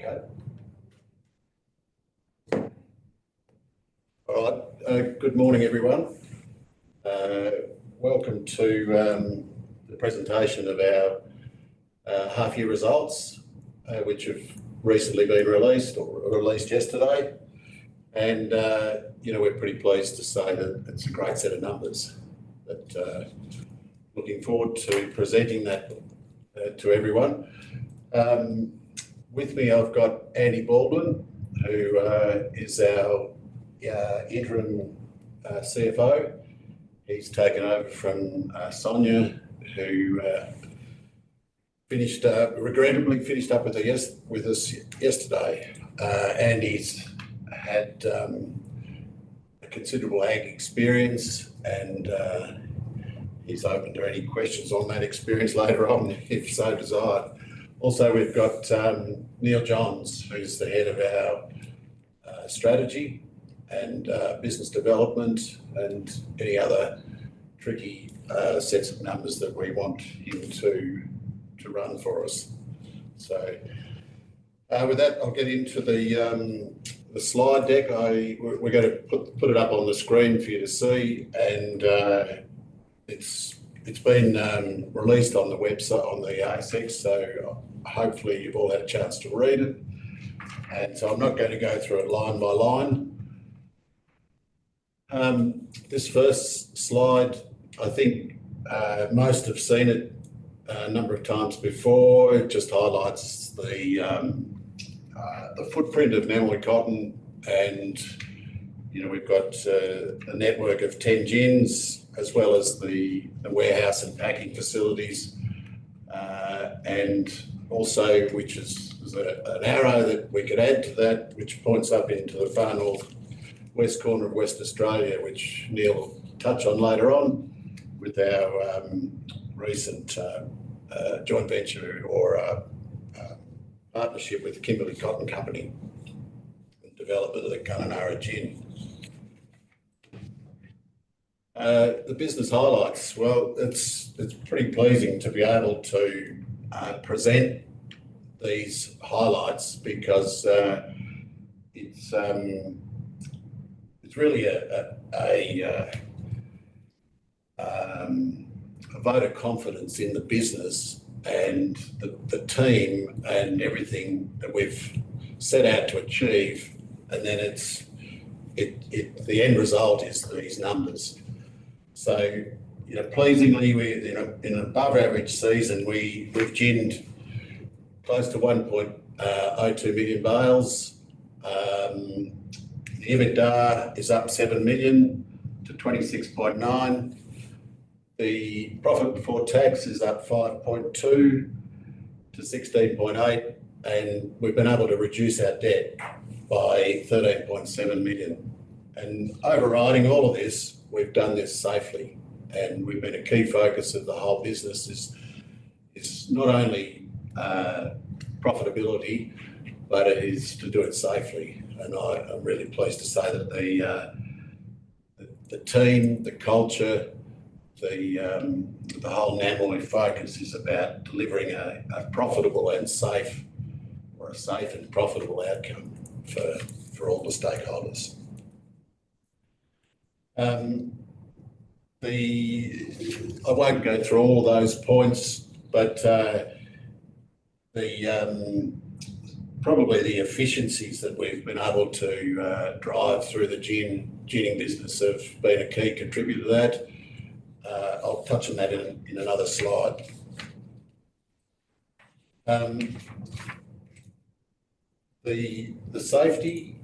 Okay. All right. Good morning, everyone. Welcome to the presentation of our half-year results, which have recently been released or released yesterday. And, we're pretty pleased to say that it's a great set of numbers. But looking forward to presenting that to everyone. With me, I've got Andy Baldwin, who is our interim CFO. He's taken over from Sonia, who regrettably finished up with us yesterday. Andy's had a considerable ag experience, and he's open to any questions on that experience later on, if so desired. Also, we've got Neil Johns, who's the head of our strategy and business development and any other tricky sets of numbers that we want him to run for us. So with that, I'll get into the slide deck. We're going to put it up on the screen for you to see, and it's been released on the website, on the ASX, so hopefully you've all had a chance to read it. And so I'm not going to go through it line by line. This first slide, I think most have seen it a number of times before. It just highlights the footprint of Namoi Cotton, and we've got a network of 10 gins, as well as the warehouse and packing facilities, and also, which is an arrow that we could add to that, which points up into the far north west corner of West Australia, which Neil will touch on later on, with our recent joint venture or partnership with the Kimberley Cotton Company and development of the Kununurra gin. The business highlights. Well, it's pretty pleasing to be able to present these highlights, because it's really a vote of confidence in the business and the team and everything that we've set out to achieve, and then the end result is these numbers. So, pleasingly, in an above average season, we've ginned close to 1.02 million bales. The EBITDA is up 7 million to 26.9. The profit before tax is up 5.2 to 16.8, and we've been able to reduce our debt by 13.7 million. And overriding all of this, we've done this safely, and we've been a key focus of the whole business is not only profitability, but it is to do it safely. And I'm really pleased to say that the team, the culture, the whole Namoi focus is about delivering a profitable and safe, or a safe and profitable outcome for all the stakeholders. I won't go through all those points, but probably the efficiencies that we've been able to drive through the ginning business have been a key contributor to that. I'll touch on that in another slide. The safety,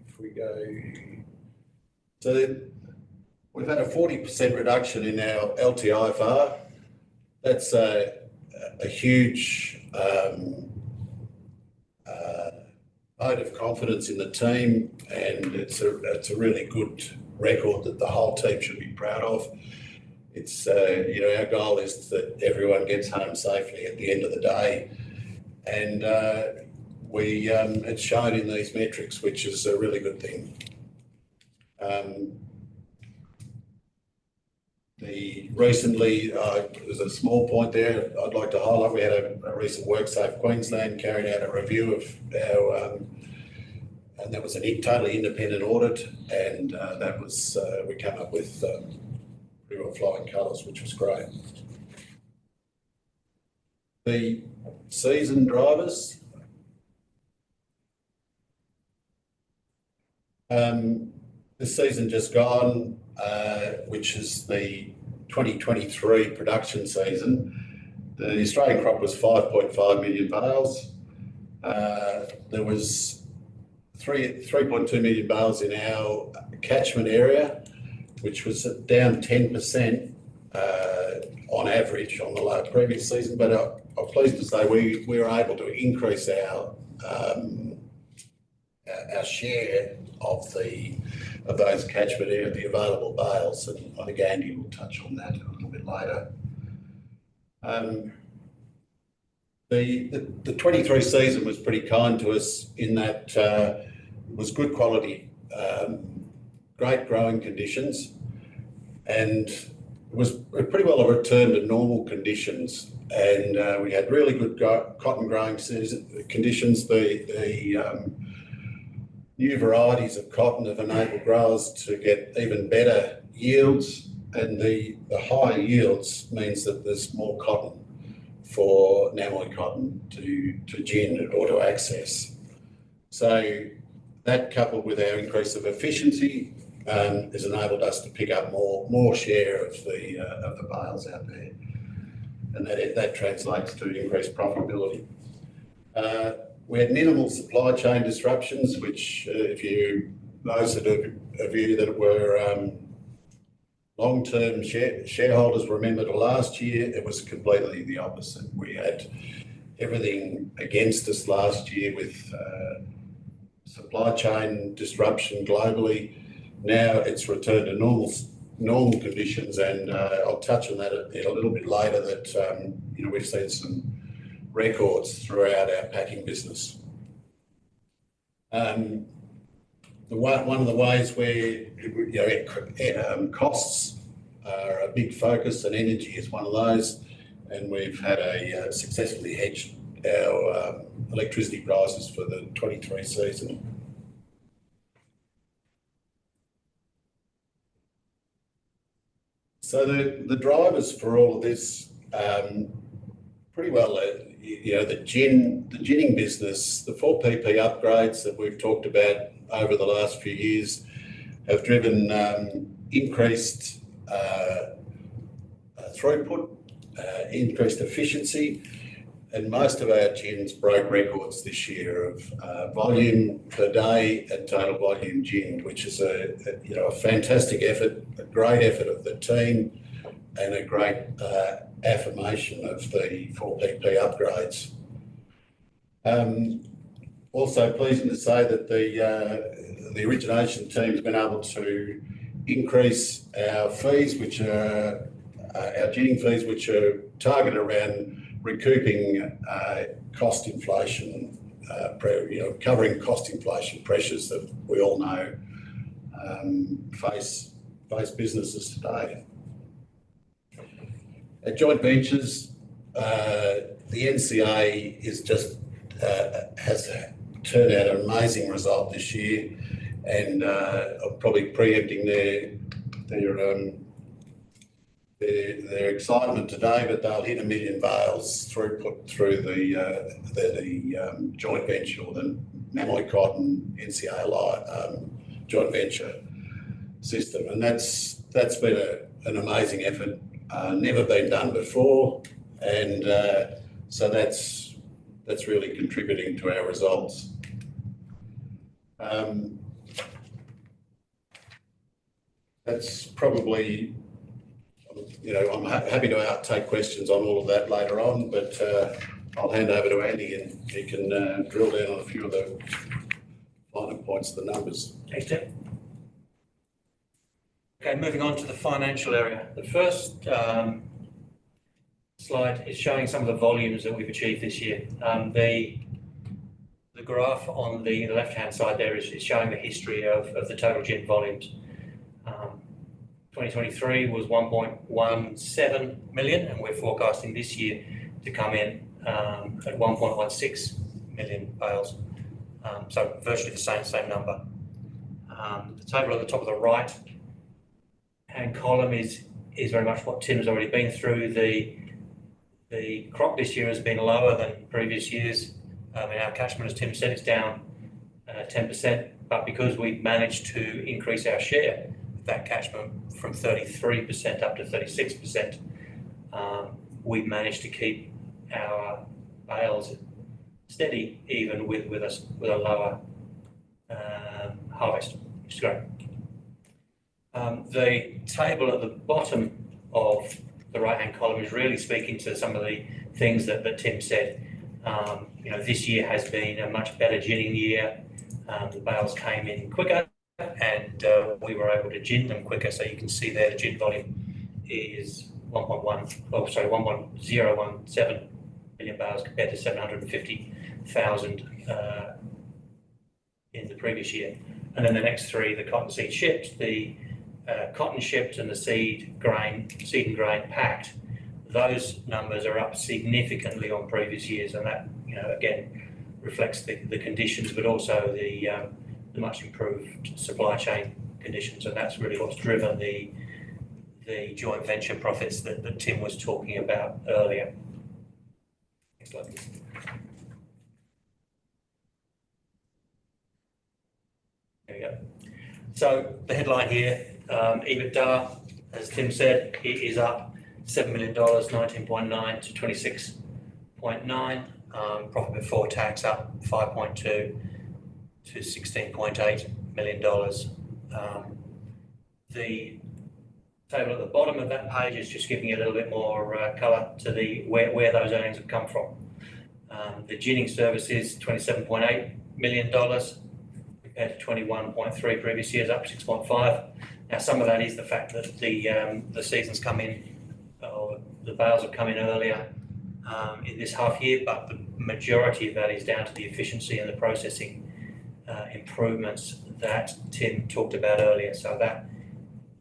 if we go, so we've had a 40% reduction in our LTIFR. That's a huge vote of confidence in the team, and it's a really good record that the whole team should be proud of. It's our goal is that everyone gets home safely at the end of the day, and it's shown in these metrics, which is a really good thing. Recently, there's a small point there I'd like to highlight. We had a recent WorkSafe Queensland carried out a review of our, and that was a totally independent audit, and that was, we came up with pretty well flying colours, which was great. The season drivers. This season just gone, which is the 2023 production season, the Australian crop was 5.5 million bales. There was 3.2 million bales in our catchment area, which was down 10% on average on the previous season. But I'm pleased to say we were able to increase our share of those catchment area, the available bales, and I think Andy will touch on that a little bit later. The 23 season was pretty kind to us in that it was good quality, great growing conditions, and it was pretty well a return to normal conditions. And we had really good cotton growing conditions. The new varieties of cotton have enabled growers to get even better yields, and the higher yields means that there's more cotton for Namoi cotton to gin or to access. So that, coupled with our increase of efficiency, has enabled us to pick up more share of the bales out there, and that translates to increased profitability. We had minimal supply chain disruptions, which, those of you that were long-term shareholders remember to last year, it was completely the opposite. We had everything against us last year with supply chain disruption globally. Now it's returned to normal conditions, and I'll touch on that a little bit later. That we've seen some records throughout our packing business. One of the ways where costs are a big focus, and energy is one of those, and we've had successfully hedged our electricity prices for the 23 season. So the drivers for all of this, pretty well, the ginning business, the 4PP upgrades that we've talked about over the last few years have driven increased throughput, increased efficiency, and most of our gins broke records this year of volume per day and total volume ginned, which is a fantastic effort, a great effort of the team, and a great affirmation of the 4PP upgrades. Also pleasing to say that the origination team's been able to increase our fees, which are our ginning fees, which are targeted around recouping cost inflation, covering cost inflation pressures that we all know face businesses today. At joint ventures, the NCA is just has turned out an amazing result this year, and I'm probably preempting their excitement today, but they'll hit 1 million bales throughput through the joint venture, or the Namoi Cotton NCA joint venture system, and that's been an amazing effort, never been done before, and so that's really contributing to our results. That's probably. I'm happy to take questions on all of that later on, but I'll hand over to Andy and he can drill down on a few of the finer points of the numbers. Thanks, Tim. Okay, moving on to the financial area. The first slide is showing some of the volumes that we've achieved this year. The graph on the left-hand side there is showing the history of the total gin volumes. 2023 was 1.1 1.17 million, and we're forecasting this year to come in at 1.16 million bales. So virtually the same number. The table at the top of the right hand column is very much what Tim has already been through. The crop this year has been lower than previous years. In our catchment, as Tim said, it's down 10%, but because we've managed to increase our share of that catchment from 33% up to 36%, we've managed to keep our bales steady even with a lower harvest, which is great. The table at the bottom of the right-hand column is really speaking to some of the things that Tim said. This year has been a much better ginning year. The bales came in quicker, and we were able to gin them quicker. So you can see there the gin volume is 1.017 million bales compared to 750,000 in the previous year. And then the next three, the cottonseed shipped, the cotton shipped, and the seed and grain packed. Those numbers are up significantly on previous years, and that again reflects the conditions, but also the much improved supply chain conditions, and that's really what's driven the joint venture profits that Tim was talking about earlier. Next slide, please. There we go. So the headline here, EBITDA, as Tim said, it is up $7 million, 19.9 to 26.9. Profit before tax up 5.2 to $16.8 million. The table at the bottom of that page is just giving you a little bit more colour to where those earnings have come from. The ginning services, $27.8 million compared to 21.3 previous years, up 6.5. Now some of that is the fact that the seasons come in, or the bales have come in earlier in this half year, but the majority of that is down to the efficiency and the processing improvements that Tim talked about earlier. So that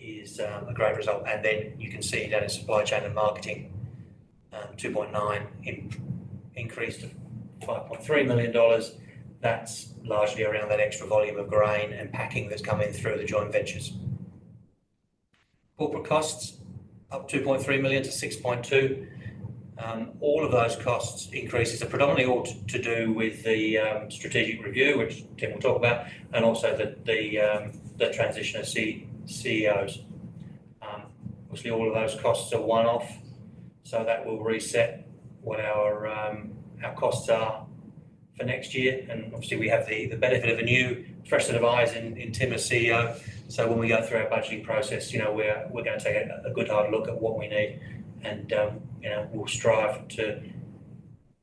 is a great result. And then you can see down in supply chain and marketing, 2.9 increase to $5.3 million. That's largely around that extra volume of grain and packing that's come in through the joint ventures. Corporate costs up 2.3 million to 6.2. All of those costs increases are predominantly all to do with the strategic review, which Tim will talk about, and also the transition of CEOs. Obviously, all of those costs are one-off, so that will reset what our costs are for next year. And obviously, we have the benefit of a new, fresh set of eyes in Tim as CEO. So when we go through our budgeting process, we're going to take a good hard look at what we need, and we'll strive to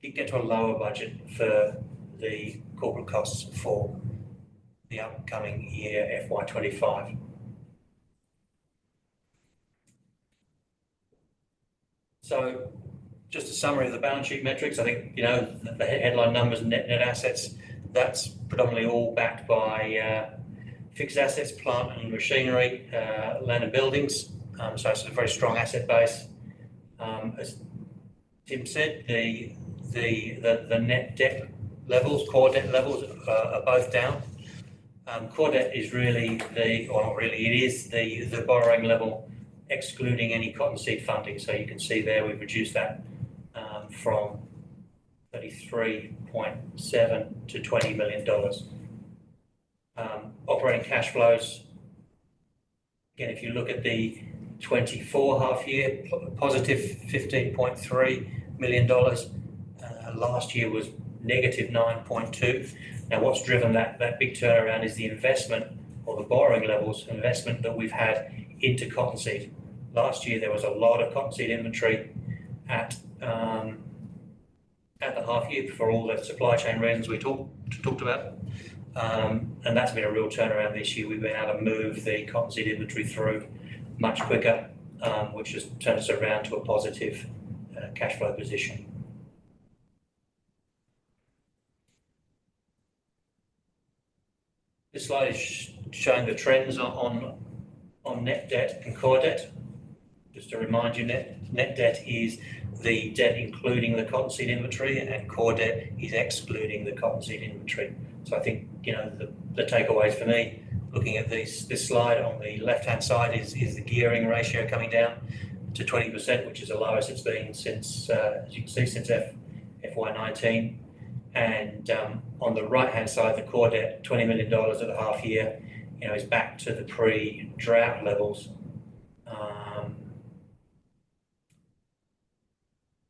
get to a lower budget for the corporate costs for the upcoming year, FY25. So just a summary of the balance sheet metrics. I think, the headline numbers, net assets, that's predominantly all backed by fixed assets, plant and machinery, land and buildings. So it's a very strong asset base. As Tim said, the net debt levels, core debt levels are both down. Core debt is really it is the borrowing level excluding any cottonseed funding. So you can see there we've reduced that from 33.7 to $20 million. Operating cash flows, again, if you look at the 24 half year, positive $15.3 million. Last year was negative 9.2. Now what's driven that big turnaround is the investment, or the borrowing levels investment that we've had into cottonseed. Last year there was a lot of cottonseed inventory at the half year for all the supply chain reasons we talked about. And that's been a real turnaround this year. We've been able to move the cottonseed inventory through much quicker, which has turned us around to a positive cash flow position. This slide is showing the trends on net debt and core debt. just to remind you, net debt is the debt including the cottonseed inventory, and core debt is excluding the cottonseed inventory. So I think, you know, the takeaways for me, looking at this slide on the left-hand side is the gearing ratio coming down to 20%, which is the lowest it's been since, as you can see, since FY19. And on the right-hand side, the core debt, $20 million at the half year, you know, is back to the pre-drought levels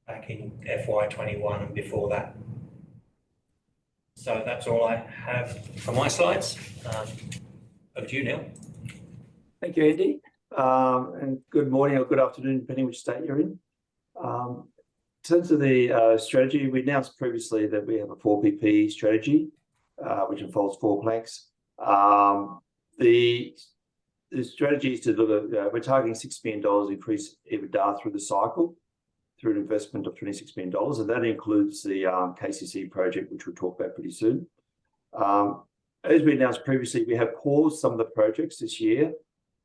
back in FY21 and before that. So that's all I have for my slides. Over to you, Neil. Thank you, Andy. And good morning or good afternoon, depending which state you're in. In terms of the strategy, we announced previously that we have a 4PP strategy, which involves 4 planks. The strategy is to deliver, we're targeting $6 million increase EBITDA through the cycle, through an investment of $26 million, and that includes the KCC project, which we'll talk about pretty soon. As we announced previously, we have paused some of the projects this year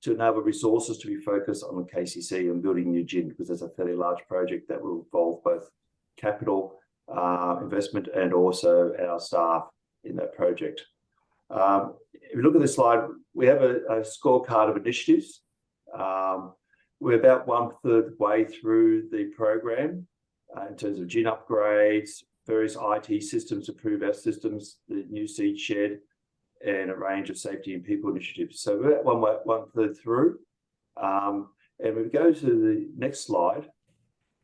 to enable resources to be focused on the KCC and building new gin, because there's a fairly large project that will involve both capital investment and also our staff in that project. If you look at this slide, we have a scorecard of initiatives. We're about 1/3 way through the program in terms of gin upgrades, various IT systems to improve our systems, the new seed shed, and a range of safety and people initiatives. So we're at 1/3 through. And we go to the next slide.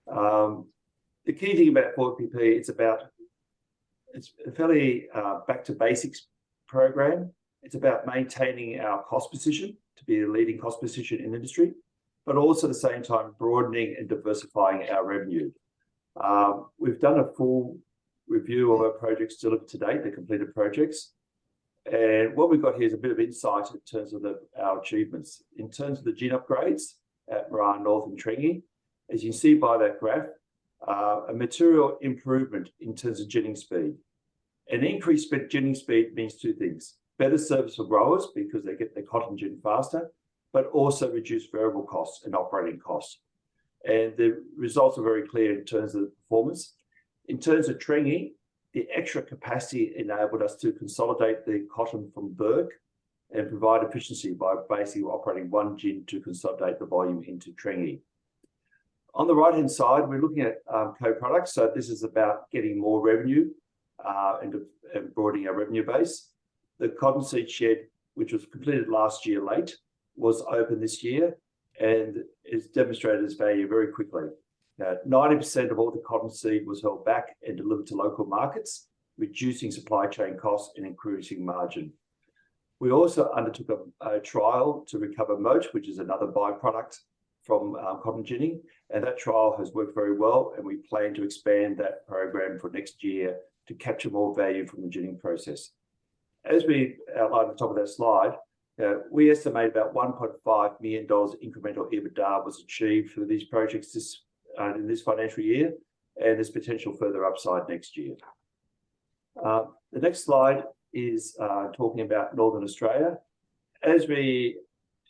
The key thing about 4PP, it's a fairly back to basics program. It's about maintaining our cost position to be the leading cost position in the industry, but also at the same time broadening and diversifying our revenue. We've done a full review of our projects delivered to date, the completed projects. And what we've got here is a bit of insight in terms of our achievements. In terms of the gin upgrades at Moran North and Trengi, as you can see by that graph, a material improvement in terms of ginning speed. An increased ginning speed means 2 things: better service for growers because they get their cotton gin faster, but also reduced variable costs and operating costs. And the results are very clear in terms of the performance. In terms of Trengi, the extra capacity enabled us to consolidate the cotton from Burke and provide efficiency by basically operating 1 gin to consolidate the volume into Trengi. On the right-hand side, we're looking at co-products. So this is about getting more revenue and broadening our revenue base. The cottonseed shed, which was completed last year late, was open this year and it's demonstrated its value very quickly. 90% of all the cottonseed was held back and delivered to local markets, reducing supply chain costs and increasing margin. We also undertook a trial to recover moat, which is another byproduct from cotton ginning, and that trial has worked very well, and we plan to expand that program for next year to capture more value from the ginning process. As we outlined at the top of that slide, we estimate about $1.5 million incremental EBITDA was achieved for these projects in this financial year, and there's potential further upside next year. The next slide is talking about Northern Australia. As we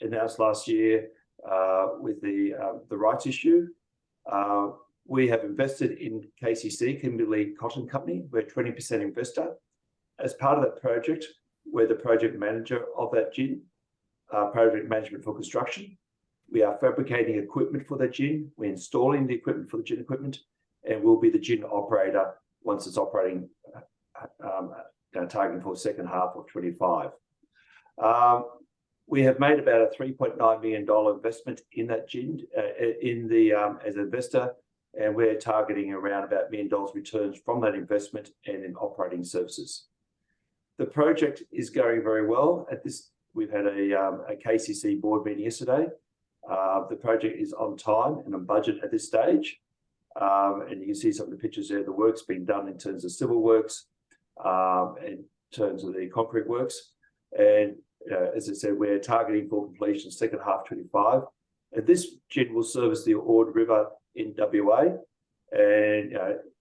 announced last year with the rights issue, we have invested in KCC, Kimberley Cotton Company. We're a 20% investor. As part of that project, we're the project manager of that gin, project management for construction. We are fabricating equipment for that gin. We're installing the equipment for the gin equipment, and we'll be the gin operator once it's operating, targeting for the second half of 25. We have made about a $3.9 million investment in that gin as an investor, and we're targeting around about $1 million returns from that investment and in operating services. The project is going very well. We've had a KCC board meeting yesterday. The project is on time and on budget at this stage. And you can see some of the pictures there. The work's been done in terms of civil works, in terms of the concrete works. And as I said, we're targeting for completion second half 25. And this gin will service the Ord River in WA. And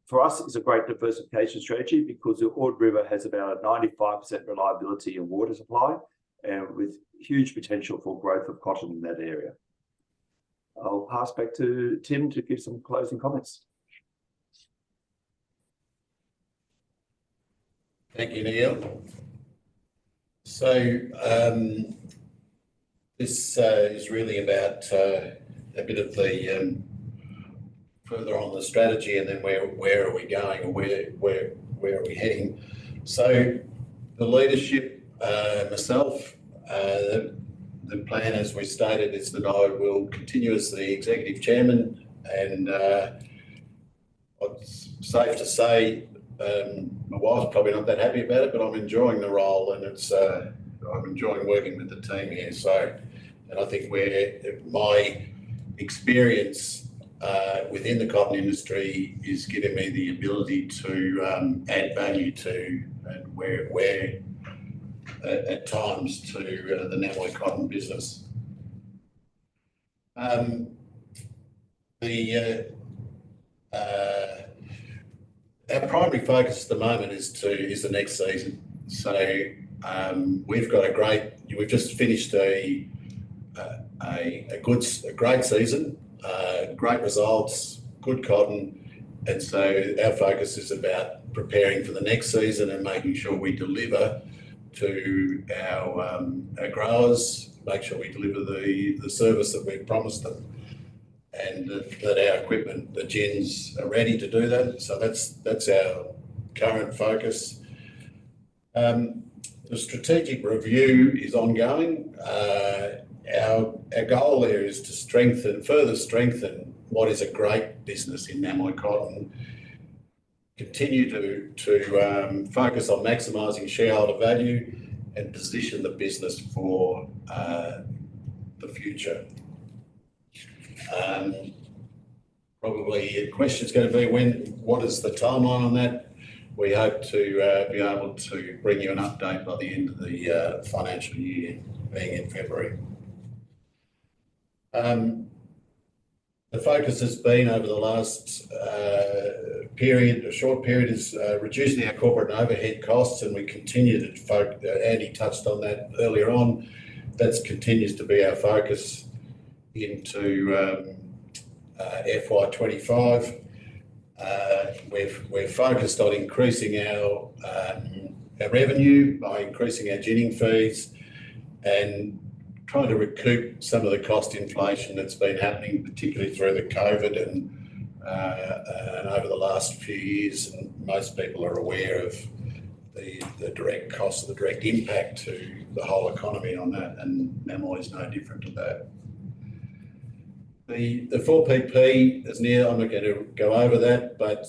for us, it's a great diversification strategy because the Ord River has about a 95% reliability in water supply and with huge potential for growth of cotton in that area. I'll pass back to Tim to give some closing comments. Thank you, Neil. So this is really about a bit of the further on the strategy, and then where are we going, or where are we heading? So the leadership, myself, the plan, as we stated, is that I will continue as the executive chairman, and it's safe to say my wife's probably not that happy about it, but I'm enjoying the role, and it's I'm enjoying working with the team here. So, and I think my experience within the cotton industry is giving me the ability to add value to, and where at times, to the Namoi cotton business. Our primary focus at the moment is the next season. So we've just finished a great season, great results, good cotton, and so our focus is about preparing for the next season and making sure we deliver to our growers, make sure we deliver the service that we've promised them, and that our equipment, the gins, are ready to do that. So that's our current focus. The strategic review is ongoing. Our goal there is to further strengthen what is a great business in Namoi Cotton, continue to focus on maximising shareholder value, and position the business for the future. Probably a question is going to be what is the timeline on that? We hope to be able to bring you an update by the end of the financial year, being in February. The focus has been over the last short period, is reducing our corporate and overhead costs, and we continue to focus. Andy touched on that earlier on. That continues to be our focus into FY25. We're focused on increasing our revenue by increasing our ginning fees and trying to recoup some of the cost inflation that's been happening, particularly through the COVID and over the last few years. And most people are aware of the direct cost, the direct impact to the whole economy on that, and Namoi is no different to that. The 4PP, as Neil, I'm not going to go over that, but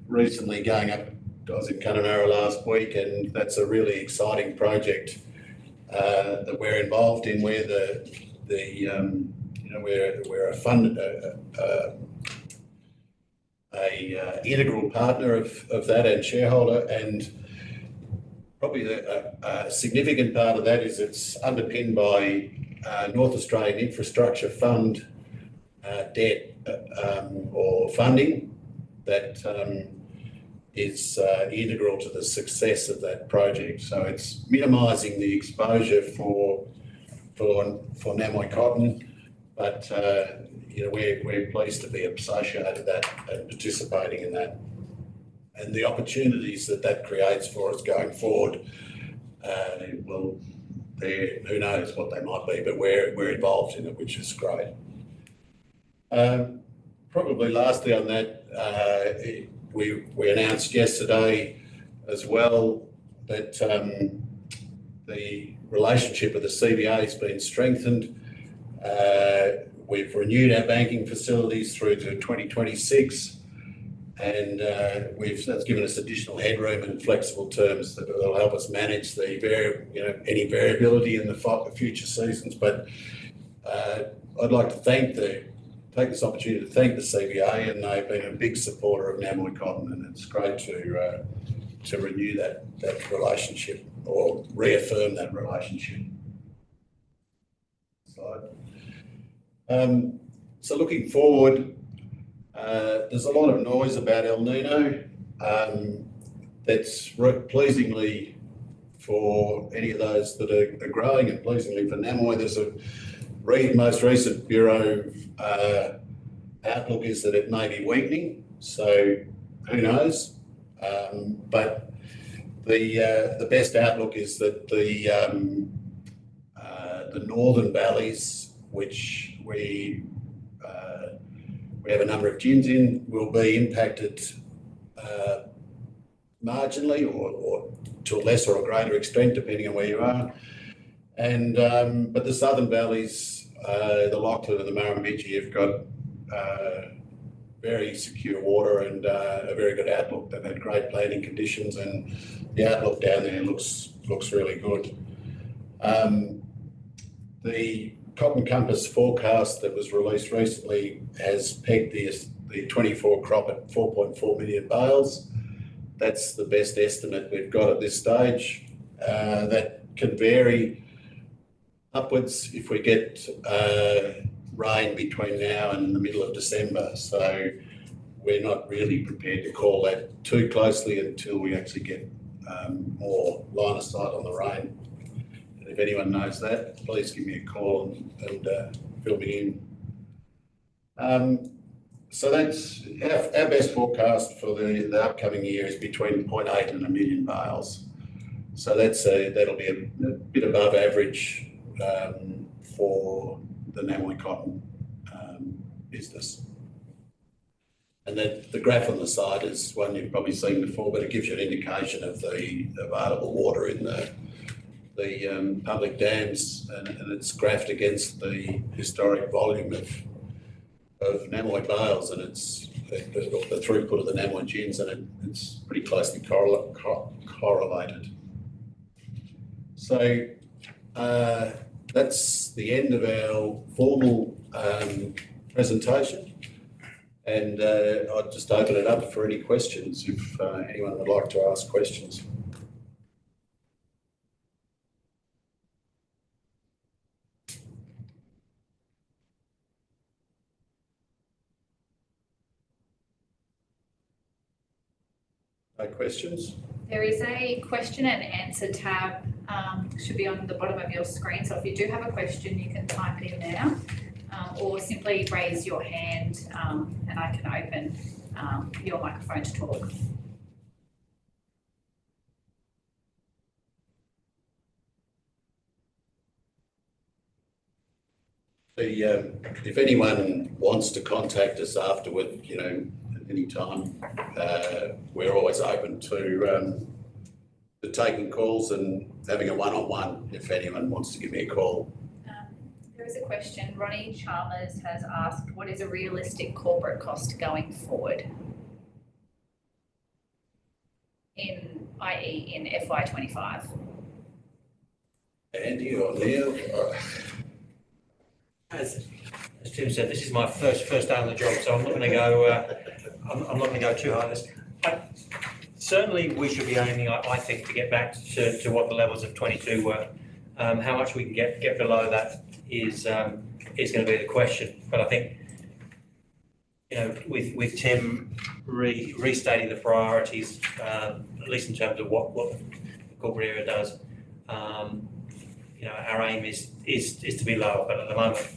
recently going up, I was in Kununurra last week, and that's a really exciting project that we're involved in, where we're a integral partner of that and shareholder, and probably a significant part of that is it's underpinned by North Australian Infrastructure Fund debt or funding that is integral to the success of that project. So it's minimising the exposure for Namoi Cotton, but we're pleased to be associated with that and participating in that, and the opportunities that creates for us going forward. Who knows what they might be, but we're involved in it, which is great. Probably lastly on that, we announced yesterday as well that the relationship with the CBA has been strengthened. We've renewed our banking facilities through to 2026, and that's given us additional headroom and flexible terms that will help us manage any variability in the future seasons. But I'd like to take this opportunity to thank the CBA, and they've been a big supporter of Namoi Cotton, and it's great to renew that relationship, or reaffirm that relationship. So looking forward, there's a lot of noise about El Nino. That's pleasingly for any of those that are growing, and pleasingly for Namoi. There's a most recent Bureau outlook is that it may be weakening, so who knows? But the best outlook is that the northern valleys, which we have a number of gins in, will be impacted marginally or to a lesser or greater extent, depending on where you are. And but the southern valleys, the Lachlan and the Murrumbidgee, have got very secure water and a very good outlook. They've had great planting conditions, and the outlook down there looks really good. The Cotton Compass forecast that was released recently has pegged the 24 crop at 4.4 million bales. That's the best estimate we've got at this stage. That can vary upwards if we get rain between now and the middle of December. So we're not really prepared to call that too closely until we actually get more line of sight on the rain. And if anyone knows that, please give me a call and fill me in. So that's our best forecast for the upcoming year is between 0.8 and 1 million bales. So that'll be a bit above average for the Namoi cotton business. And the graph on the side is one you've probably seen before, but it gives you an indication of the available water in the public dams, and it's graphed against the historic volume of Namoi bales, and it's the throughput of the Namoi gins, and it's pretty closely correlated. So that's the end of our formal presentation, and I'll just open it up for any questions if anyone would like to ask questions. No questions? There is a question and answer tab, should be on the bottom of your screen. So if you do have a question, you can type it in there, or simply raise your hand and I can open your microphone to talk. If anyone wants to contact us afterward, at any time, we're always open to taking calls and having a one-on-one if anyone wants to give me a call. There is a question. Ronnie Chalmers has asked, what is a realistic corporate cost going forward? i.e. in FY25? Andy or Neil? As Tim said, this is my first day on the job, so I'm not going to go. I'm not going to go too high on this. Certainly, we should be aiming, I think, to get back to what the levels of 22 were. How much we can get below that is going to be the question. But I think, with Tim restating the priorities, at least in terms of what the corporate area does, our aim is to be lower. But at the moment,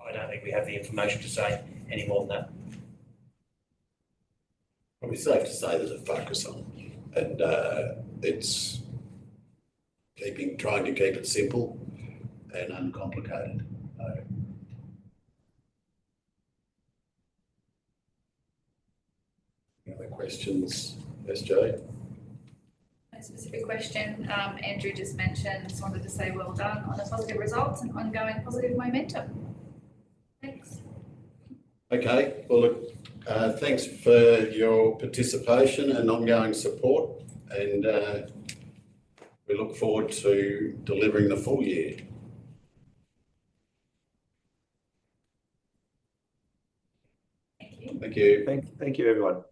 I don't think we have the information to say any more than that. Probably safe to say there's a focus on, and it's trying to keep it simple and uncomplicated. Any other questions, SJ? A specific question. Andrew just wanted to say well done on the positive results and ongoing positive momentum. Thanks. Okay, well look, thanks for your participation and ongoing support, and we look forward to delivering the full year. Thank you. Thank you. Thank you, everyone.